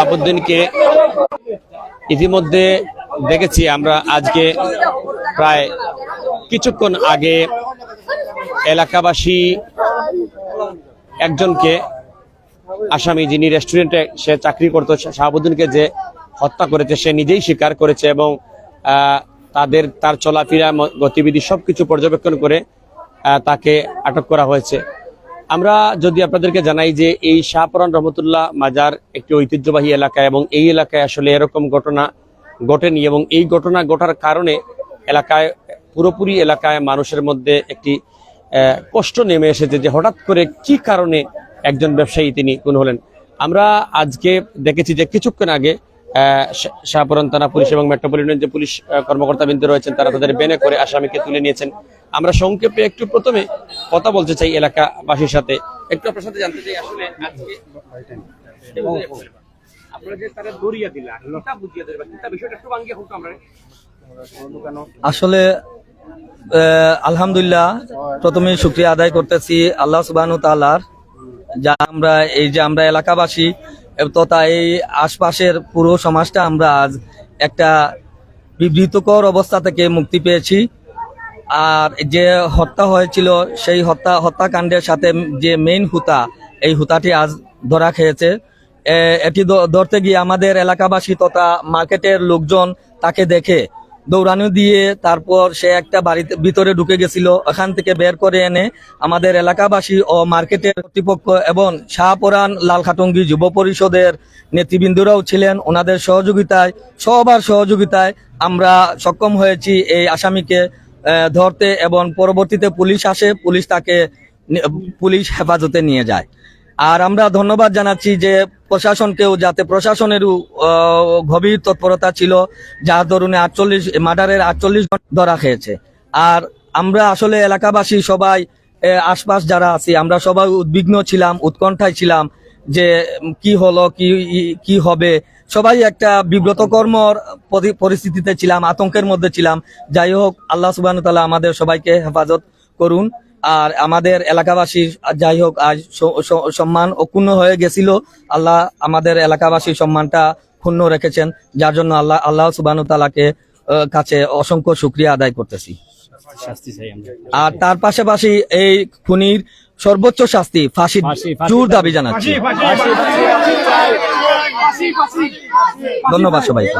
শাহাবুদ্দিনকে ইতিমধ্যে দেখেছি আমরা। আজকে প্রায় কিছুক্ষণ আগে এলাকাবাসী একজনকে, আসামি যিনি রেস্টুরেন্টে সে চাকরি করত, শাহাবুদ্দিনকে যে হত্যা করেছে সে নিজেই স্বীকার করেছে এবং তার চলাফেরা গতিবিধি সবকিছু পর্যবেক্ষণ করে তাকে আটক করা হয়েছে। আমরা যদি আপনাদেরকে জানাই যে এই শাহপরান রহমতুল্লাহ মাজার একটি ঐতিহ্যবাহী এলাকা এবং এই এলাকায় আসলে এরকম ঘটনা ঘটেনি এবং এই ঘটনা ঘটার কারণে এলাকায় পুরোপুরি এলাকায় মানুষের মধ্যে একটি কষ্ট নেমে এসেছে যে হঠাৎ করে কি কারণে একজন ব্যবসায়ী তিনি খুন হলেন। আমরা আজকে দেখেছি যে কিছুক্ষণ আগে শাহপরান থানা পুলিশ এবং মেট্রোপলিটন যে পুলিশ কর্মকর্তাবৃন্দ রয়েছেন তারা তাদের বেনে করে আসামিকে তুলে নিয়েছেন। আমরা সংক্ষেপে একটু প্রথমে কথা বলতে চাই এলাকাবাসীর সাথে। একটু আপনার সাথে জানতে চাই আসলে আজকে আপনারা যে তারা দরিয়া দিলা লতা বুঝিয়ে দেবে কিতা বিষয়টা একটু ভাঙিয়ে হোক। আমরা আসলে আলহামদুলিল্লাহ প্রথমে শুকরিয়া আদায় করতেছি আল্লাহ সুবহানাহু ওয়া তাআলার, যা আমরা এলাকাবাসী তথা এই আশপাশের পুরো সমাজটা আমরা আজ একটা বিবৃতকর অবস্থা থেকে মুক্তি পেয়েছি। আর যে হত্যা হয়েছিল সেই হত্যাকাণ্ডের সাথে যে মেইন হুতা, এই হুতাটি আজ ধরা খেয়েছে। এটি ধরতে গিয়ে আমাদের এলাকাবাসী তথা মার্কেটের লোকজন তাকে দেখে দৌড়ানো দিয়ে তারপর সে একটা বাড়িতে ভিতরে ঢুকে গেছিল। ওখান থেকে বের করে এনে আমাদের এলাকাবাসী ও মার্কেটের কর্তৃপক্ষ এবং শাহপরান লালখাটঙ্গি যুব পরিষদের নেতৃবৃন্দরাও ছিলেন, ওনাদের সহযোগিতায় সবার সহযোগিতায় আমরা সক্ষম হয়েছি এই আসামিকে ধরতে এবং পরবর্তীতে পুলিশ আসে, পুলিশ হেফাজতে নিয়ে যায়। আর আমরা ধন্যবাদ জানাচ্ছি যে প্রশাসনকেও, যাতে প্রশাসনেরও গভীর তৎপরতা ছিল, যার দরুনে মার্ডারের 48 ঘন্টা ধরা খেয়েছে। আর আমরা আসলে এলাকাবাসী সবাই আশপাশ যারা আছি আমরা সবাই উদ্বিগ্ন ছিলাম, উৎকণ্ঠায় ছিলাম যে কি হলো, কি হবে। সবাই একটা বিব্রতকর্মর পরিস্থিতিতে ছিলাম, আতঙ্কের মধ্যে ছিলাম। যাই হোক, আল্লাহ সুবহানাহু ওয়া তাআলা আমাদের সবাইকে হেফাজত করুন। আর আমাদের এলাকাবাসীর যাই হোক আজ সম্মান অক্ষুণ্ণ হয়ে গেছিল, আল্লাহ আমাদের এলাকাবাসীর সম্মানটা ক্ষুণ্ণ রেখেছেন, যার জন্য আল্লাহ সুবহানাহু ওয়া তাআলাকে কাছে অসংখ্য শুকরিয়া আদায় করতেছি। আর তার পাশাপাশি এই খুনির সর্বোচ্চ শাস্তি ফাঁসির জোর দাবি জানাচ্ছি। ধন্যবাদ সবাইকে।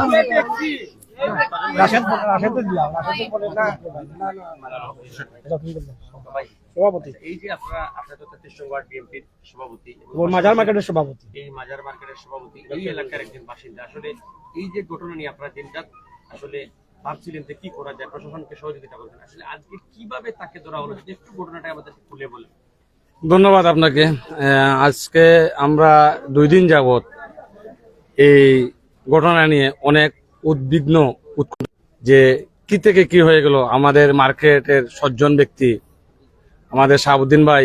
সভাপতি, এই যে আপনারা তো 33 নম্বর বিএনপির সভাপতি এবং মাজার মার্কেটের সভাপতি, এই এলাকার একজন বাসিন্দা, আসলে এই যে ঘটনা নিয়ে আপনারা দিনরাত আসলে ভাবছিলেন যে কি করা যায়, প্রশাসনকে সহযোগিতা করবেন, আসলে আজকে কিভাবে তাকে ধরা হলো যদি একটু ঘটনাটা আমাদের খুলে বলেন। ধন্যবাদ আপনাকে। আজকে আমরা 2 দিন যাবত এই ঘটনা নিয়ে অনেক উদ্বিগ্ন যে কি থেকে কি হয়ে গেল। আমাদের মার্কেটের সজ্জন ব্যক্তি আমাদের শাহাবুদ্দিন ভাই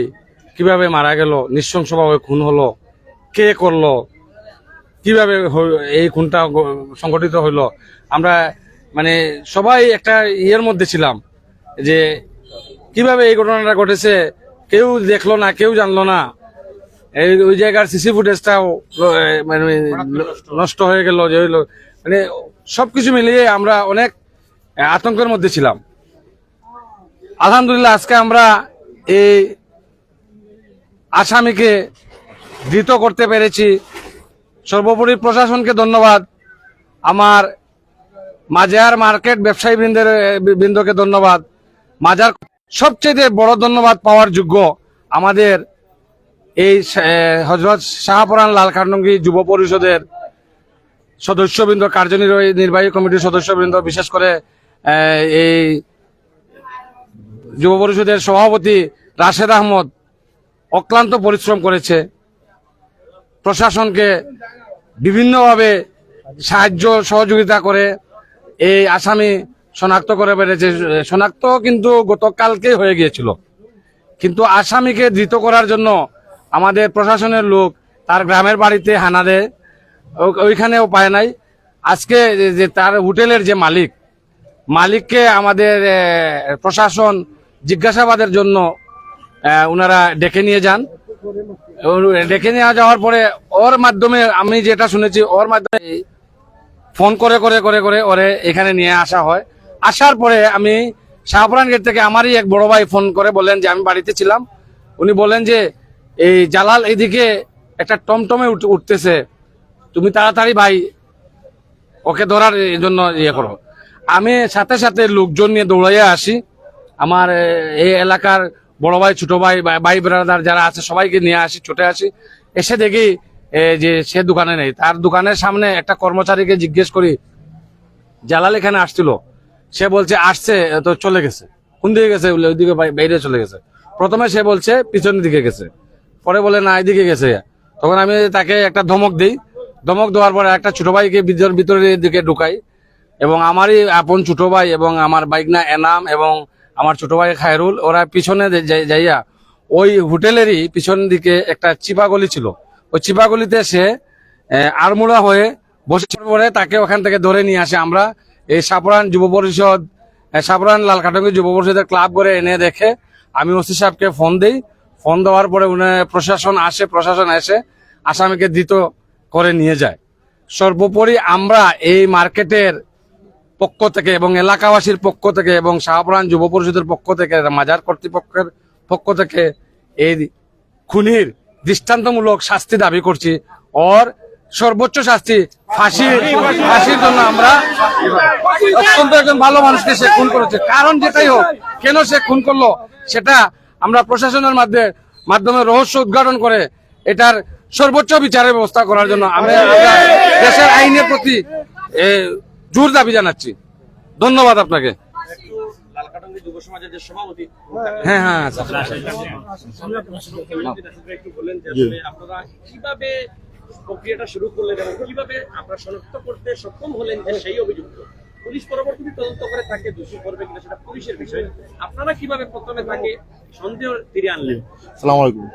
কিভাবে মারা গেল, নৃশংসভাবে খুন হলো, কে করলো, কিভাবে এই খুনটা সংঘটিত হইলো, আমরা মানে সবাই একটা ইয়ের মধ্যে ছিলাম যে কিভাবে এই ঘটনাটা ঘটেছে। কেউ দেখলো না, কেউ জানলো না। ওই জায়গার সিসি ফুটেজটাও মানে নষ্ট হয়ে গেল, যে হইলো মানে সবকিছু মিলিয়ে আমরা অনেক আতঙ্কের মধ্যে ছিলাম। আলহামদুলিল্লাহ আজকে আমরা এই আসামিকে ধৃত করতে পেরেছি। সর্বোপরি প্রশাসনকে ধন্যবাদ, আমার মাজার মার্কেট ব্যবসায়ী বৃন্দকে ধন্যবাদ। মাজার সবচেয়ে বড় ধন্যবাদ পাওয়ার যোগ্য আমাদের এই হযরত শাহপরান লালখাটঙ্গি যুব পরিষদের সদস্যবৃন্দ, কার্যনির্বাহী কমিটির সদস্যবৃন্দ, বিশেষ করে এই যুব পরিষদের সভাপতি রাশেদ আহমদ অক্লান্ত পরিশ্রম করেছে। প্রশাসনকে বিভিন্নভাবে সাহায্য সহযোগিতা করে এই আসামি শনাক্ত করে পেরেছে। শনাক্ত কিন্তু গতকালকে হয়ে গিয়েছিল, কিন্তু আসামিকে ধৃত করার জন্য আমাদের প্রশাসনের লোক তার গ্রামের বাড়িতে হানা দেয়, ওইখানেও পায় নাই। আজকে যে তার হোটেলের যে মালিককে আমাদের প্রশাসন জিজ্ঞাসাবাদের জন্য ওনারা ডেকে নিয়ে যান। ডেকে নিয়ে যাওয়ার পরে ওর মাধ্যমে আমি যেটা শুনেছি, ওর মাধ্যমে ফোন করে করে করে করে ওরে এখানে নিয়ে আসা হয়। আসার পরে আমি শাহপুরান গেট থেকে আমারই এক বড় ভাই ফোন করে বলেন যে আমি বাড়িতে ছিলাম, উনি বলেন যে এই জালাল এইদিকে একটা টমটমে উঠতেছে, তুমি তাড়াতাড়ি ভাই ওকে ধরার জন্য ইয়ে করো। আমি সাথে সাথে লোকজন নিয়ে দৌড়াইয়া আসি, আমার এই এলাকার বড় ভাই, ছোট ভাই, ভাই ব্রাদার যারা আছে সবাইকে নিয়ে আসি, ছুটে আসি। এসে দেখি যে সে দোকানে নেই। তার দোকানের সামনে একটা কর্মচারীকে জিজ্ঞেস করি জালাল এখানে আসছিল, সে বলছে আসছে তো চলে গেছে। কোন দিকে গেছে? ওইদিকে বাইরে চলে গেছে। প্রথমে সে বলছে পিছনের দিকে গেছে, পরে বলে না এদিকে গেছে। তখন আমি তাকে একটা ধমক দিই, ধমক দেওয়ার পরে একটা ছোট ভাইকে ভিতরের দিকে ঢুকাই, এবং আমারই আপন ছোট ভাই এবং আমার বাইকনা এনাম এবং আমার ছোট ভাই খায়রুল, ওরা পিছনে যাইয়া ওই হোটেলেরই পিছন দিকে একটা চিপা গলি ছিল, ওই চিপা গলিতে সে আড়মোড়া হয়ে বসে পড়ে। তাকে ওখান থেকে ধরে নিয়ে আসে আমরা এই শাহপুরান যুব পরিষদ, শাহপুরান লালকাটঙ্গি যুব পরিষদের ক্লাব করে এনে দেখে আমি ওসি সাহেবকে ফোন দিই। ফোন দেওয়ার পরে উনি প্রশাসন এসে আসামিকে ধৃত করে নিয়ে যায়। সর্বোপরি আমরা এই মার্কেটের পক্ষ থেকে এবং এলাকাবাসীর পক্ষ থেকে এবং শাহপুরান যুব পরিষদের পক্ষ থেকে, মাজার কর্তৃপক্ষের পক্ষ থেকে এই খুনির দৃষ্টান্তমূলক শাস্তি দাবি করছি। ওর সর্বোচ্চ শাস্তি ফাঁসির জন্য আমরা, অত্যন্ত একজন ভালো মানুষকে সে খুন করেছে, কারণ যেটাই হোক কেন সে খুন করলো সেটা আমরা প্রশাসনের মাধ্যমে রহস্য উদ্ঘাটন করে এটার সর্বোচ্চ বিচারের ব্যবস্থা করার জন্য আমরা দেশের আইনের প্রতি জোর দাবি জানাচ্ছি। ধন্যবাদ আপনাকে। হ্যাঁ হ্যাঁ আচ্ছা। কিভাবে প্রক্রিয়াটা শুরু করলেন এবং কিভাবে আপনারা শনাক্ত করতে সক্ষম হলেন যে সেই অভিযুক্ত? পুলিশ পরবর্তীতে তদন্ত করে তাকে দোষী করবে কিনা সেটা পুলিশের বিষয়। আপনারা কিভাবে প্রথমে তাকে সন্দেহ ফিরিয়ে আনলেন? আসসালামু আলাইকুম।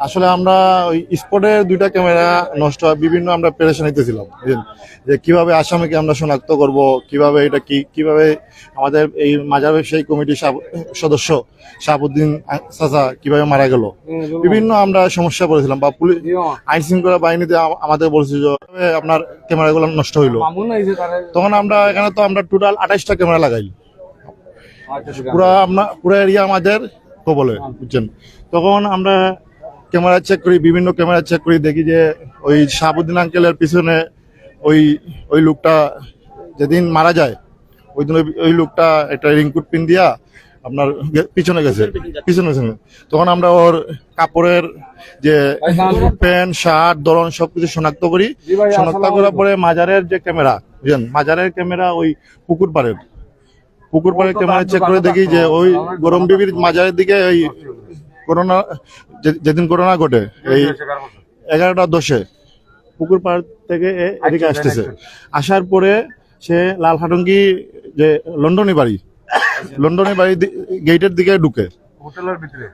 আসলে আমরা ওই স্পটের 2টা ক্যামেরা নষ্ট হয়, বিভিন্ন আমরা পেরেশানিতে ছিলাম যে কিভাবে আসামিকে আমরা শনাক্ত করব, কিভাবে এটা কিভাবে আমাদের এই মাজার ব্যবসায়ী কমিটির সদস্য শাহাবুদ্দিন চাচা কিভাবে মারা গেল, বিভিন্ন আমরা সমস্যা পড়েছিলাম। বা পুলিশ আইন শৃঙ্খলা বাহিনীতে আমাদের বলছিল যে আপনার ক্যামেরাগুলো নষ্ট হইলো। তখন আমরা এখানে তো আমরা টোটাল 28টা ক্যামেরা লাগাই, পুরো এরিয়া আমাদের বলে বুঝছেন। তখন আমরা ক্যামেরা চেক করি, বিভিন্ন ক্যামেরা চেক করি, দেখি যে ওই শাহাবুদ্দিন আঙ্কেলের পিছনে ওই লোকটা যেদিন মারা যায় ওই দিন ওই লোকটা একটা রিংকুট পিন দিয়া আপনার পিছনে গেছে। তখন আমরা ওর কাপড়ের যে প্যান্ট শার্ট ধরন সবকিছু শনাক্ত করি। শনাক্ত করার পরে মাজারের যে ক্যামেরা, বুঝলেন, মাজারের ক্যামেরা ওই পুকুর পাড়ের ক্যামেরা চেক করে দেখি যে ওই গরম বিবির মাজারের দিকে ওই করোনা যেদিন করোনা ঘটে এই 11:10 পুকুর পাড় থেকে এদিকে আসতেছে। আসার পরে সে লালহাটঙ্গি যে লন্ডনী বাড়ি গেটের দিকে ঢুকে।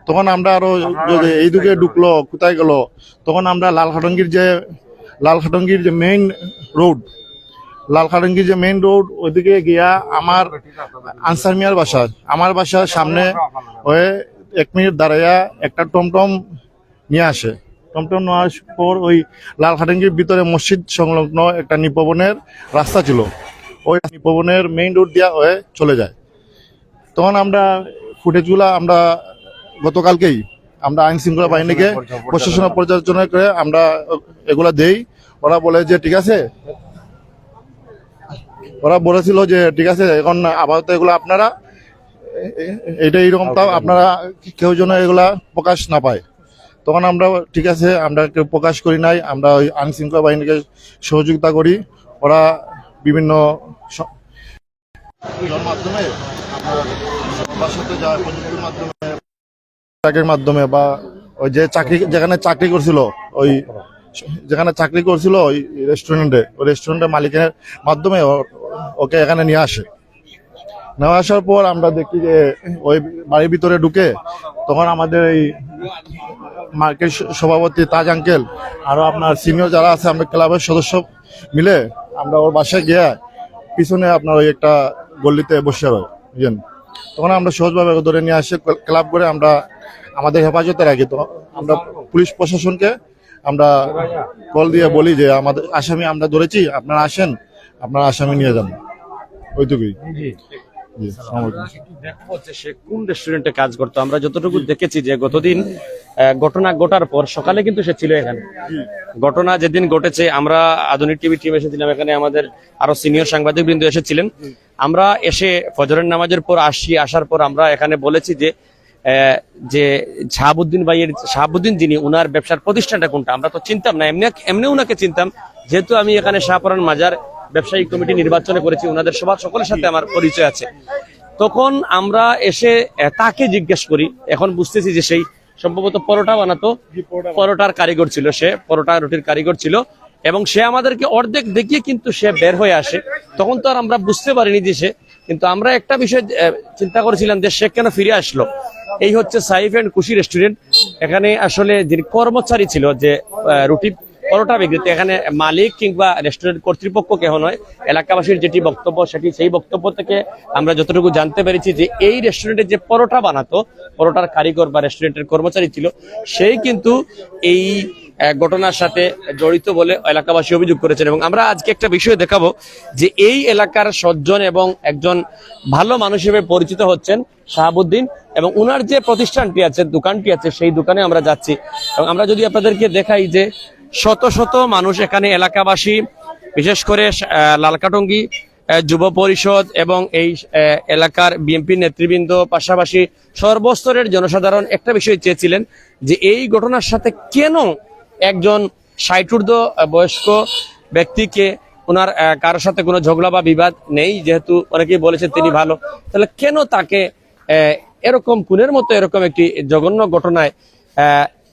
তখন আমরা আরো এই দিকে ঢুকলো, কোথায় গেল, তখন আমরা লালহাটঙ্গির যে মেইন রোড, ওইদিকে গিয়া আমার আনসার মিয়ার আমার বাসার সামনে হয়ে 1 মিনিট দাঁড়াইয়া একটা টমটম নিয়ে আসে। টমটম নেওয়ার পর ওই লালহাটঙ্গির ভিতরে মসজিদ সংলগ্ন একটা নিপবনের রাস্তা ছিল, ওই নিপবনের মেইন রোড দিয়া হয়ে চলে যায়। তখন আমরা ফুটেজগুলা আমরা গতকালকেই আমরা আইন শৃঙ্খলা বাহিনীকে প্রশাসনের পর্যালোচনা করে আমরা এগুলা দেই। ওরা বলে যে ঠিক আছে, ওরা বলেছিল যে ঠিক আছে এখন আপাতত এগুলো আপনারা এটা এইরকম তাও আপনারা কেউ যেন এগুলা প্রকাশ না পায়। তখন আমরা ঠিক আছে, আমরা কেউ প্রকাশ করি নাই, আমরা ওই আইন শৃঙ্খলা বাহিনীকে সহযোগিতা করি। ওরা বিভিন্ন মাধ্যমে প্রযুক্তির মাধ্যমে বা ওই যে যেখানে চাকরি করছিল ওই রেস্টুরেন্টের মালিকের মাধ্যমে ওকে এখানে নিয়ে আসার পর আমরা দেখি যে ওই বাড়ির ভিতরে ঢুকে তখন আমাদের এই মার্কেট সভাপতি তাজ আঙ্কেল আরো আপনার সিনিয়র যারা আছে আমরা ক্লাবের সদস্য মিলে আমরা ওর বাসায় গিয়ে পিছনে আপনার ওই একটা গল্লিতে বসে বুঝলেন। তখন আমরা সহজভাবে ধরে নিয়ে আসে ক্লাব করে আমরা আমাদের হেফাজতে রাখি। তো আমরা পুলিশ প্রশাসনকে আমরা কল দিয়ে বলি যে আমাদের আসামি আমরা ধরেছি, আপনারা আসেন, আপনারা আসামি নিয়ে যান, ওইটুকুই। জি, আসসালামু আলাইকুম। দেখা হচ্ছে সে কোন রেস্টুরেন্টে কাজ করতো। আমরা যতটুকু দেখেছি যে গতদিন ঘটনা ঘটার পর সকালে কিন্তু সে ছিল এখানে। ঘটনা যেদিন ঘটেছে আমরা আধুনিক টিভি টিম এসেছিলাম এখানে, আমাদের আরো সিনিয়র সাংবাদিক বৃন্দ এসেছিলেন। আমরা এসে ফজরের নামাজের পর আসার পর আমরা এখানে বলেছি যে শাহাবুদ্দিন যিনি, উনার ব্যবসার প্রতিষ্ঠানটা কোনটা আমরা তো চিনতাম না, এমনি উনাকে চিনতাম যেহেতু আমি এখানে শাহপরান মাজার ব্যবসায়ী কমিটি নির্বাচনে করেছি, উনাদের সকলের সাথে আমার পরিচয় আছে। তখন আমরা এসে তাকে জিজ্ঞেস করি, এখন বুঝতেছি যে সেই সম্ভবত পরোটা বানাতো, পরোটার কারিগর ছিল, সে পরোটা রুটির কারিগর ছিল, এবং সে আমাদেরকে অর্ধেক দেখিয়ে কিন্তু সে বের হয়ে আসে। তখন তো আর আমরা বুঝতে পারিনি যে সে, কিন্তু আমরা একটা বিষয় চিন্তা করেছিলাম যে সে কেন ফিরে আসলো। এই হচ্ছে সাইফ এন্ড খুশি রেস্টুরেন্ট। এখানে আসলে যিনি কর্মচারী ছিল যে রুটি পরোটা বিক্রিতে, এখানে মালিক কিংবা রেস্টুরেন্ট কর্তৃপক্ষ কেহ নয়, এলাকাবাসীর যেটি বক্তব্য সেই বক্তব্য থেকে আমরা যতটুকু জানতে পেরেছি যে এই রেস্টুরেন্টে যে পরোটা বানাতো, পরোটার কারিগর বা রেস্টুরেন্টের কর্মচারী ছিল, সেই কিন্তু এই ঘটনার সাথে জড়িত বলে এলাকাবাসী অভিযোগ করেছেন। এবং আমরা আজকে একটা বিষয় দেখাবো যে এই এলাকার সজ্জন এবং একজন ভালো মানুষ হিসেবে পরিচিত হচ্ছেন শাহাবুদ্দিন, এবং উনার যে প্রতিষ্ঠানটি আছে, দোকানটি আছে, সেই দোকানে আমরা যাচ্ছি। এবং আমরা যদি আপনাদেরকে দেখাই যে শত শত মানুষ এখানে, এলাকাবাসী, বিশেষ করে লালকাটঙ্গী যুব পরিষদ এবং এই এলাকার বিএনপি নেতৃবৃন্দ, পাশাপাশি সর্বস্তরের জনসাধারণ একটা বিষয় চেয়েছিলেন যে এই ঘটনার সাথে কেন একজন 60 ঊর্ধ্ব বয়স্ক ব্যক্তিকে, ওনার কারোর সাথে কোনো ঝগড়া বা বিবাদ নেই, যেহেতু অনেকেই বলেছেন তিনি ভালো, তাহলে কেন তাকে এরকম খুনের মতো এরকম একটি জঘন্য ঘটনায়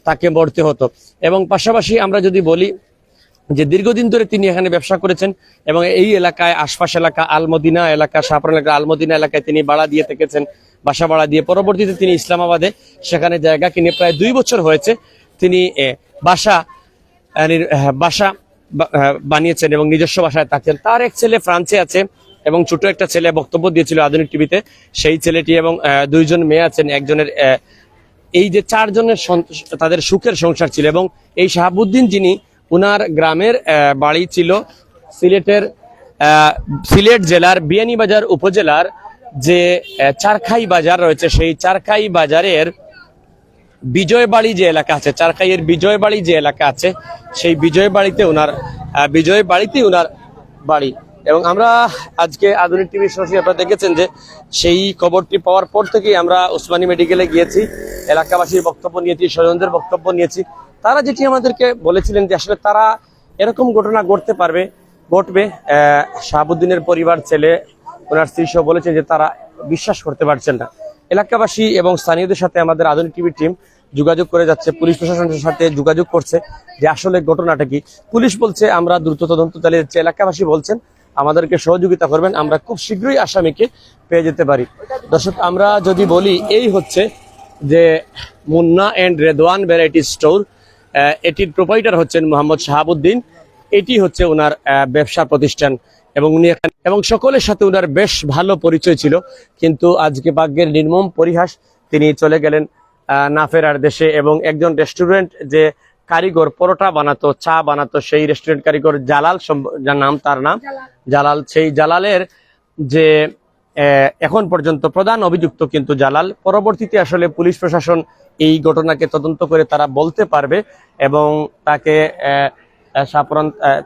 তাকে মরতে হতো। এবং পাশাপাশি আমরা যদি বলি যে দীর্ঘদিন ধরে তিনি এখানে ব্যবসা করেছেন এবং এই এলাকায়, আশপাশ এলাকা আলমদিনা এলাকা, শাহপুর এলাকা আলমদিনা এলাকায় তিনি ভাড়া দিয়ে থেকেছেন, বাসা ভাড়া দিয়ে। পরবর্তীতে তিনি ইসলামাবাদে সেখানে জায়গা কিনে প্রায় 2 বছর হয়েছে তিনি বাসা বানিয়েছেন এবং নিজস্ব বাসায় থাকেন। তার এক ছেলে ফ্রান্সে আছে এবং ছোট একটা ছেলে বক্তব্য দিয়েছিল আধুনিক টিভিতে, সেই ছেলেটি, এবং 2 জন মেয়ে আছেন। একজনের এই যে 4 জনের তাদের সুখের সংসার ছিল। এবং এই শাহাবুদ্দিন যিনি, উনার গ্রামের বাড়ি ছিল সিলেট জেলার বিয়ানীবাজার উপজেলার যে চারখাই বাজার রয়েছে, সেই চারখাই বাজারের বিজয়বাড়ি যে এলাকা আছে, চারখাইয়ের বিজয়বাড়ি যে এলাকা আছে, সেই বিজয়বাড়িতে উনার বাড়ি। এবং আমরা আজকে আধুনিক টিভি সরাসরি আপনারা দেখেছেন যে সেই খবরটি পাওয়ার পর থেকেই আমরা উসমানী মেডিকেলে গিয়েছি, এলাকাবাসীর বক্তব্য নিয়েছি, স্বজনদের বক্তব্য নিয়েছি। তারা যেটি আমাদেরকে বলেছিলেন যে আসলে তারা এরকম ঘটনা ঘটবে, শাহাবুদ্দিনের পরিবার, ছেলে, ওনার স্ত্রী সহ বলেছেন যে তারা বিশ্বাস করতে পারছেন না। এলাকাবাসী এবং স্থানীয়দের সাথে আমাদের আধুনিক টিভির টিম যোগাযোগ করে যাচ্ছে, পুলিশ প্রশাসনের সাথে যোগাযোগ করছে যে আসলে ঘটনাটা কি। পুলিশ বলছে আমরা দ্রুত তদন্ত চালিয়ে যাচ্ছি, এলাকাবাসী বলছেন আমাদেরকে সহযোগিতা করবেন, আমরা খুব শীঘ্রই আসামিকে পেয়ে যেতে পারি। দর্শক, আমরা যদি বলি এই হচ্ছে যে Munna and Redwan variety store, এটির প্রোপাইটার হচ্ছেন মোহাম্মদ শাহাবুদ্দিন। এটি হচ্ছে ওনার ব্যবসা প্রতিষ্ঠান এবং উনি এখানে, এবং সকলের সাথে ওনার বেশ ভালো পরিচয় ছিল। কিন্তু আজকে ভাগ্যের নির্মম পরিহাস, তিনি চলে গেলেন না ফেরার দেশে। এবং একজন রেস্টুরেন্ট যে কারিগর, পরোটা বানাতো, চা বানাতো, সেই রেস্টুরেন্ট কারিগর জালাল, যার নাম, তার নাম জালাল, সেই জালালের যে এখন পর্যন্ত প্রধান অভিযুক্ত কিন্তু জালাল। পরবর্তীতে আসলে পুলিশ প্রশাসন এই ঘটনাকে তদন্ত করে তারা বলতে পারবে এবং তাকে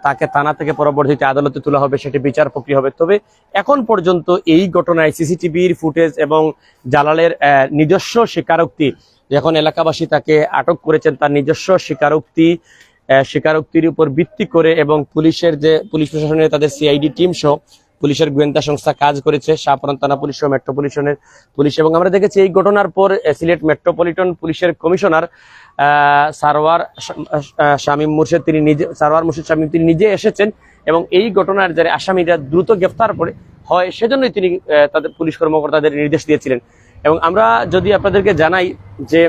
তাকে থানা থেকে পরবর্তীতে আদালতে তোলা হবে, সেটি বিচার প্রক্রিয়া হবে। তবে এখন পর্যন্ত এই ঘটনায় সিসিটিভির ফুটেজ এবং জালালের নিজস্ব স্বীকারোক্তি, যখন এলাকাবাসী তাকে আটক করেছেন, তার নিজস্ব স্বীকারোক্তির উপর ভিত্তি করে, এবং পুলিশ প্রশাসনের তাদের সিআইডি টিম সহ পুলিশের গোয়েন্দা সংস্থা কাজ করেছে, শাহপুরান থানা পুলিশ সহ মেট্রোপলিটনের পুলিশ। এবং আমরা দেখেছি এই ঘটনার পর সিলেট মেট্রোপলিটন পুলিশের কমিশনার সারওয়ার মুর্শেদ তিনি নিজে এসেছেন এবং এই ঘটনার যারা আসামিরা দ্রুত গ্রেফতার হয় সেজন্যই তিনি তাদের পুলিশ কর্মকর্তাদের নির্দেশ দিয়েছিলেন। এবং আমরা যদি আপনাদেরকে জানাই যে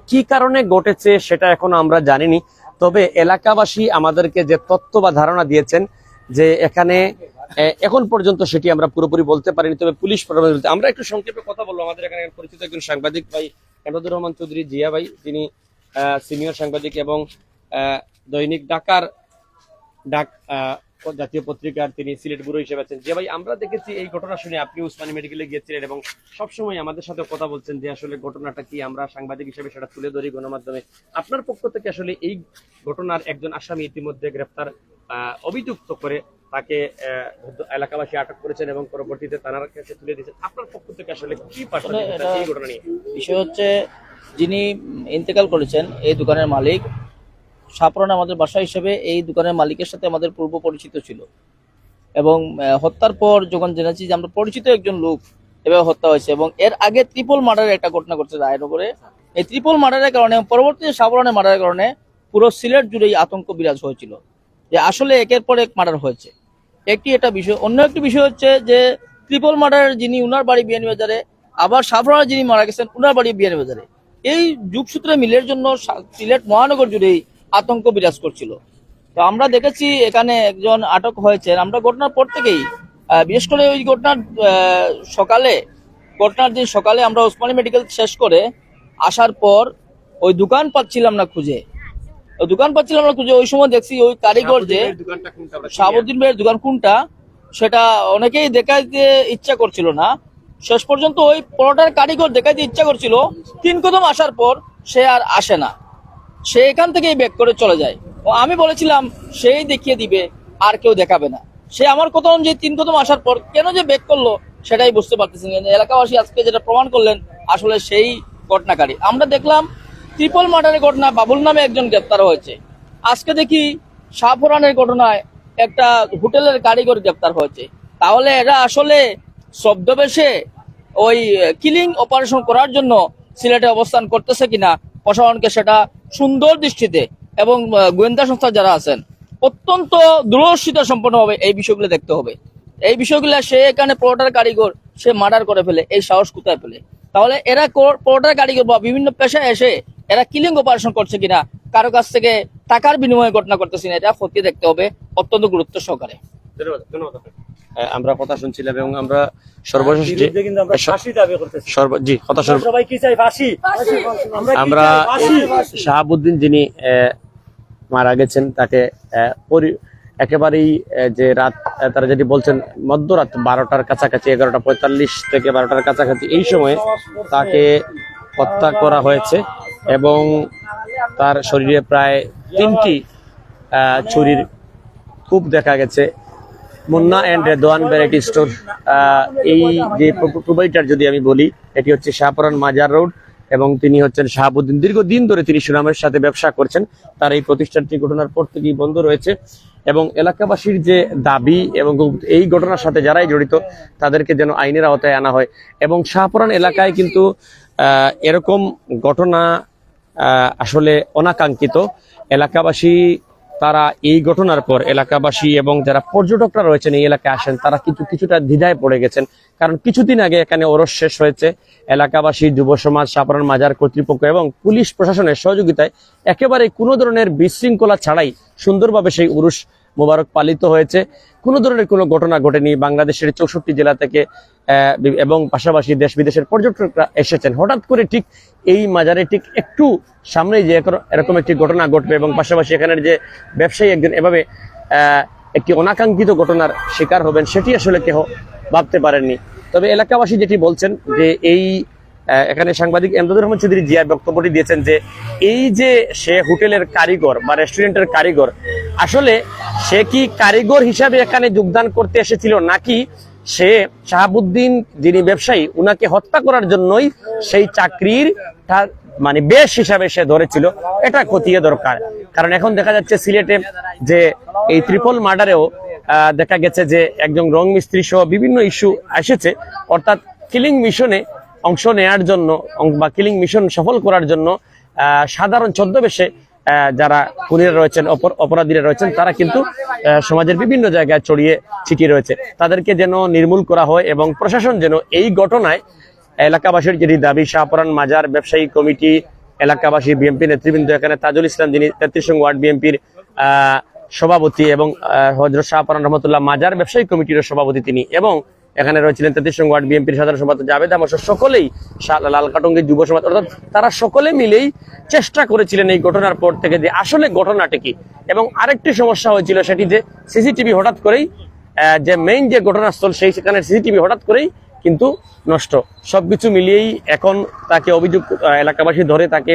কি কারণে ঘটেছে সেটা এখনো আমরা জানিনি, তবে এলাকাবাসী আমাদেরকে যে তথ্য বা ধারণা দিয়েছেন যে এখানে এখন পর্যন্ত সেটি আমরা পুরোপুরি বলতে পারিনি। তবে পুলিশ আমরা একটু সংক্ষেপে কথা বলবো। আমাদের এখানে পরিচিত একজন সাংবাদিক ভাই এমদাদুর রহমান চৌধুরী জিয়া ভাই, তিনি সিনিয়র সাংবাদিক এবং দৈনিক ডাক জাতীয় পত্রিকার তিনি সিলেট ব্যুরো হিসেবে আছেন। যে ভাই, আমরা দেখেছি এই ঘটনা শুনে আপনি উসমানী মেডিকেলে গিয়েছিলেন এবং সবসময় আমাদের সাথে কথা বলছেন যে আসলে ঘটনাটা কি, আমরা সাংবাদিক হিসেবে সেটা তুলে ধরি গণমাধ্যমে। আপনার পক্ষ থেকে আসলে এই ঘটনার একজন আসামি ইতিমধ্যে গ্রেফতার, অভিযুক্ত করে তাকে এলাকাবাসী আটক করেছেন এবং পরবর্তীতে থানার কাছে তুলে দিয়েছেন। আপনার পক্ষ থেকে আসলে কি পার্সেন্ট এই ঘটনা নিয়ে? বিষয় হচ্ছে, যিনি ইন্তেকাল করেছেন এই দোকানের মালিক, সাপরণ আমাদের বাসা হিসেবে এই দোকানের মালিকের সাথে আমাদের পূর্ব পরিচিত ছিল এবং হত্যার পর যখন জেনেছি যে আমরা পরিচিত একজন লোক এভাবে হত্যা হয়েছে এবং এর আগে ট্রিপল মার্ডারের একটা ঘটনা ঘটছে রায়নগরে। এই ট্রিপল মার্ডারের কারণে, পরবর্তীতে সাপরণের মার্ডারের কারণে পুরো সিলেট জুড়েই আতঙ্ক বিরাজ হয়েছিল যে আসলে একের পর এক মার্ডার হয়েছে। এটা বিষয়। অন্য একটি বিষয় হচ্ছে যে ট্রিপল মার্ডারের যিনি, উনার বাড়ি বিয়ানীবাজারে, আবার সাপরণের যিনি মারা গেছেন উনার বাড়ি বিয়ানীবাজারে। এই যুগসূত্রে মিলের জন্য সিলেট মহানগর জুড়েই আতঙ্ক বিরাজ করছিল। তো আমরা দেখেছি এখানে একজন আটক হয়েছেন। আমরা ঘটনার পর থেকেই, বিশেষ করে ওই ঘটনার দিন সকালে আমরা ওসমানী মেডিকেল শেষ করে আসার পর ওই দোকান পাচ্ছিলাম না খুঁজে, ওই সময় দেখছি ওই কারিগর যে শাহাবুদ্দিন ভাইয়ের দোকান কোনটা সেটা অনেকেই দেখাইতে ইচ্ছা করছিল না। শেষ পর্যন্ত ওই পরোটার কারিগর দেখাইতে ইচ্ছা করছিল, 3 কদম আসার পর সে আর আসে না, সে এখান থেকেই ব্যাক করে চলে যায়। ও আমি বলেছিলাম সেই দেখিয়ে দিবে, আর কেউ দেখাবে না। সে আমার কথা অনুযায়ী 3 কদম আসার পর কেন যে ব্যাক করলো সেটাই বুঝতে পারতেছি না। এলাকাবাসী আজকে যেটা প্রমাণ করলেন আসলে সেই ঘটনাকারী। আমরা দেখলাম ট্রিপল মার্ডারের ঘটনা বাবুল নামে একজন গ্রেপ্তার হয়েছে। আজকে দেখি শাহপুরানের ঘটনায় একটা হোটেলের কারিগর গ্রেপ্তার হয়েছে। তাহলে এরা আসলে ছদ্মবেশে ওই কিলিং অপারেশন করার জন্য সিলেটে অবস্থান করতেছে কিনা, প্রশাসনকে সেটা সুন্দর দৃষ্টিতে এবং গোয়েন্দা সংস্থা যারা আছেন অত্যন্ত দূরদর্শিতা সম্পন্নভাবে এই বিষয়গুলো দেখতে হবে। এই বিষয়গুলো, সে এখানে পরোটার কারিগর, সে মার্ডার করে ফেলে, এই সাহস কোথায় পেলে? তাহলে এরা পরোটার কারিগর বা বিভিন্ন পেশায় এসে এরা কিলিং অপারেশন করছে কিনা, কারো কাছ থেকে টাকার বিনিময়ে ঘটনা করতেছি না, এটা খতিয়ে দেখতে হবে অত্যন্ত গুরুত্ব সহকারে। আমরা কথা শুনছিলাম এবং আমরা সর্বশেষ আমরা শাহাবুদ্দিন যিনি মারা গেছেন তাকে একেবারেই যে রাত, তারা যেটি বলছেন মধ্যরাত 12টার কাছাকাছি, 11:45 থেকে 12টার কাছাকাছি এই সময়ে তাকে হত্যা করা হয়েছে এবং তার শরীরে প্রায় 3টি ছুরির কূপ দেখা গেছে। Munna and Redwan variety store, এই যে প্রোভাইডার যদি আমি বলি, এটি হচ্ছে শাহপুরান মাজার রোড এবং তিনি হচ্ছেন শাহাবুদ্দিন। দীর্ঘদিন ধরে তিনি সুনামের সাথে ব্যবসা করছেন। তার এই প্রতিষ্ঠানটি ঘটনার পর থেকেই বন্ধ রয়েছে এবং এলাকাবাসীর যে দাবি এবং এই ঘটনার সাথে যারাই জড়িত তাদেরকে যেন আইনের আওতায় আনা হয়। এবং শাহপুরান এলাকায় কিন্তু এরকম ঘটনা আসলে অনাকাঙ্ক্ষিত। এলাকাবাসী তারা এই ঘটনার পর, এলাকাবাসী এবং যারা পর্যটকরা রয়েছেন এই এলাকায় আসেন, তারা কিন্তু কিছুটা দ্বিধায় পড়ে গেছেন। কারণ কিছুদিন আগে এখানে ওরস শেষ হয়েছে। এলাকাবাসী, যুব সমাজ, শাহপুরান মাজার কর্তৃপক্ষ এবং পুলিশ প্রশাসনের সহযোগিতায় একেবারে কোনো ধরনের বিশৃঙ্খলা ছাড়াই সুন্দরভাবে সেই উরুস মোবারক পালিত হয়েছে। কোনো ধরনের কোনো ঘটনা ঘটেনি। বাংলাদেশের 64 জেলা থেকে এবং পাশাপাশি দেশ বিদেশের পর্যটকরা এসেছেন। হঠাৎ করে ঠিক এই মাজারে ঠিক একটু সামনে যে এরকম একটি ঘটনা ঘটবে এবং পাশাপাশি এখানের যে ব্যবসায়ী একজন এভাবে একটি অনাকাঙ্ক্ষিত ঘটনার শিকার হবেন, সেটি আসলে কেউ ভাবতে পারেননি। তবে এলাকাবাসী যেটি বলছেন যে এখানে সাংবাদিক এমদাদুর রহমান চৌধুরী জিয়া বক্তব্যটি দিয়েছেন যে এই যে সে হোটেলের কারিগর বা রেস্টুরেন্টের কারিগর, আসলে সে কি কারিগর হিসাবে এখানে যোগদান করতে এসেছিল নাকি সে শাহাবুদ্দিন যিনি ব্যবসায়ী উনাকে হত্যা করার জন্যই সেই চাকরির মানে বেশ হিসাবে সে ধরেছিল, এটা খতিয়ে দরকার। কারণ এখন দেখা যাচ্ছে সিলেটে যে এই ট্রিপল মার্ডারেও দেখা গেছে যে একজন রং মিস্ত্রি সহ বিভিন্ন ইস্যু এসেছে, অর্থাৎ কিলিং মিশনে অংশ নেয়ার জন্য বা কিলিং মিশন সফল করার জন্য সাধারণ ছদ্মবেশে যারা খুনিরা রয়েছেন, অপরাধীরা রয়েছেন, তারা কিন্তু সমাজের বিভিন্ন জায়গায় ছড়িয়ে ছিটিয়ে রয়েছে। তাদেরকে যেন নির্মূল করা হয় এবং প্রশাসন যেন এই ঘটনায়, এলাকাবাসীর যেটি দাবি, শাহপুরান মাজার ব্যবসায়ী কমিটি, এলাকাবাসী, বিএনপি নেতৃবৃন্দ, এখানে তাজুল ইসলাম যিনি 33 নং ওয়ার্ড বিএনপির সভাপতি এবং হযরত শাহপুরান রহমতুল্লাহ মাজার ব্যবসায়ী কমিটির সভাপতি তিনি, এবং এখানে রয়েছিলেন 33 নং ওয়ার্ড বিএনপির সাধারণ সম্পাদক জাভেদ আহমদ সকলেই লালকাটঙ্গী যুব সমাজ, অর্থাৎ তারা সকলে মিলেই চেষ্টা করেছিলেন এই ঘটনার পর থেকে যে আসলে ঘটনাটা কি। এবং আরেকটি সমস্যা হয়েছিল, সেটি যে সিসিটিভি হঠাৎ করেই যে মেইন যে ঘটনাস্থল সেই সেখানে সিসিটিভি হঠাৎ করেই কিন্তু নষ্ট। সবকিছু মিলিয়েই এখন তাকে অভিযুক্ত এলাকাবাসী ধরে তাকে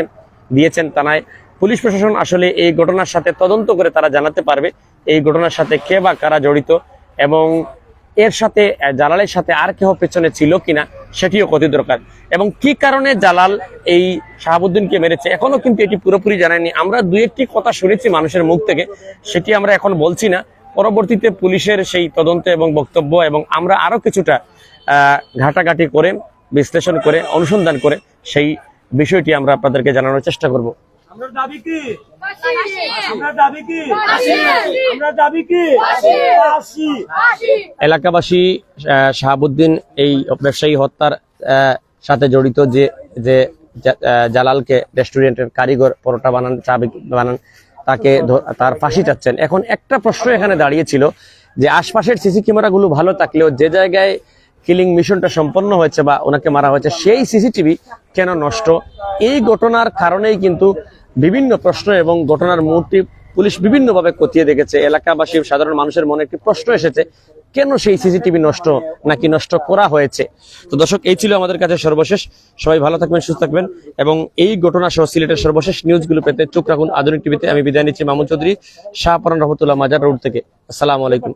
দিয়েছেন থানায়। পুলিশ প্রশাসন আসলে এই ঘটনার সাথে তদন্ত করে তারা জানাতে পারবে এই ঘটনার সাথে কে বা কারা জড়িত, এবং এর সাথে জালালের সাথে আর কেউ পেছনে ছিল কিনা সেটিও কথি দরকার। এবং কি কারণে জালাল এই শাহাবুদ্দিনকে মেরেছে এখনো কিন্তু এটি পুরোপুরি জানায়নি। আমরা দুই একটি কথা শুনেছি মানুষের মুখ থেকে, সেটি আমরা এখন বলছি না। পরবর্তীতে পুলিশের সেই তদন্ত এবং বক্তব্য এবং আমরা আরো কিছুটা ঘাটাঘাটি করে বিশ্লেষণ করে অনুসন্ধান করে সেই বিষয়টি আমরা আপনাদেরকে জানানোর চেষ্টা করব। এলাকাবাসী শাহাবুদ্দিন এই ব্যবসায়ী হত্যার সাথে জড়িত যে জালালকে রেস্টুরেন্টের কারিগর, পরোটা বানান, চা বানান, তাকে তার ফাঁসি চাচ্ছেন। এখন একটা প্রশ্ন এখানে দাঁড়িয়েছিল যে আশপাশের সিসি ক্যামেরাগুলো ভালো থাকলেও যে জায়গায় কিলিং মিশনটা সম্পন্ন হয়েছে বা ওনাকে মারা হয়েছে সেই সিসিটিভি কেন নষ্ট? এই ঘটনার কারণেই কিন্তু বিভিন্ন প্রশ্ন এবং ঘটনার মুহূর্তে পুলিশ বিভিন্নভাবে খতিয়ে দেখেছে। এলাকাবাসী সাধারণ মানুষের মনে একটি প্রশ্ন এসেছে, কেন সেই সিসিটিভি নষ্ট নাকি নষ্ট করা হয়েছে। তো দর্শক, এই ছিল আমাদের কাছে সর্বশেষ। সবাই ভালো থাকবেন, সুস্থ থাকবেন এবং এই ঘটনা সহ সিলেটের সর্বশেষ নিউজগুলো পেতে চোখ রাখুন আধুনিক টিভিতে। আমি বিদায় নিচ্ছি, মামুন চৌধুরী, শাহপরান রহমতুল্লাহ মাজার রোড থেকে। আসসালামু আলাইকুম।